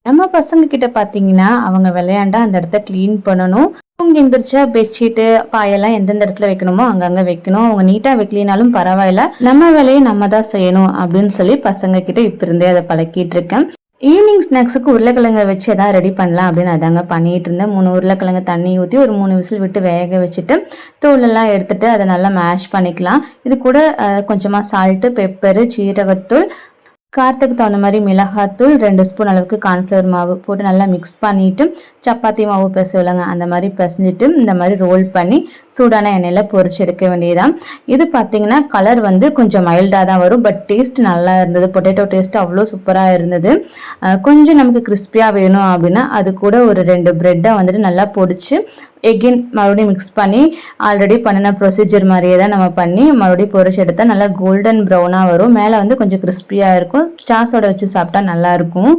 நம்ம பசங்க கிட்ட பார்த்தீங்கன்னா, அவங்க விளையாண்டா அந்த இடத்த கிளீன் பண்ணணும். தூங்கி எந்திரிச்சா பெட்ஷீட்டு, பாயெல்லாம் எந்தெந்த இடத்துல வைக்கணுமோ அங்கங்க வைக்கணும். அவங்க நீட்டா வைக்கலினாலும் பரவாயில்ல. நம்ம வேலைய நம்ம தான் செய்யணும் அப்படின்னு சொல்லி பசங்க கிட்ட இப்ப இருந்தே அத பழக்கிட்டு இருக்கேன். ஈவினிங் ஸ்நாக்ஸுக்கு உருளைக்கிழங்க வச்சு எதாவது ரெடி பண்ணலாம் அப்படின்னு அதாங்க பண்ணிட்டு இருந்தேன். 3 உருளைக்கிழங்கு தண்ணி ஊத்தி ஒரு 3 விசில் விட்டு வேக வச்சுட்டு, தோலெல்லாம் எடுத்துட்டு அத நல்லா மேஷ் பண்ணிக்கலாம். இது கூட கொஞ்சமா சால்ட்டு, பெப்பரு, சீரகத்தூள், காரத்துக்கு தகுந்த மாதிரி மிளகாத்தூள், 2 ஸ்பூன் அளவுக்கு கார்ன்ஃப்ளவர் மாவு போட்டு நல்லா மிக்ஸ் பண்ணிட்டு, சப்பாத்தி மாவு பிசைவோலங்க அந்த மாதிரி பிசைஞ்சிட்டு இந்த மாதிரி ரோல் பண்ணி சூடான எண்ணெயில் பொரிச்சு எடுக்க வேண்டியதுதான். இது பார்த்தீங்கன்னா கலர் வந்து கொஞ்சம் மைல்டாக தான் வரும். பட் டேஸ்ட் நல்லா இருந்தது. பொட்டேட்டோ டேஸ்ட் அவ்வளோ சூப்பராக இருந்தது. கொஞ்சம் நமக்கு கிறிஸ்பியாக வேணும் அப்படின்னா அது கூட ஒரு 2 பிரெட்டை வந்துட்டு நல்லா பொடிச்சு எகின் மறுபடியும் மிக்ஸ் பண்ணி ஆல்ரெடி பண்ணின ப்ரொசீஜர் மாதிரியே தான் நம்ம பண்ணி மறுபடியும் பொரிச்சு எடுத்தால் நல்லா கோல்டன் ப்ரௌனாக வரும். மேலே வந்து கொஞ்சம் கிறிஸ்பியாக இருக்கும். சாஸோட வச்சு சாப்பிட்டா நல்லாயிருக்கும்.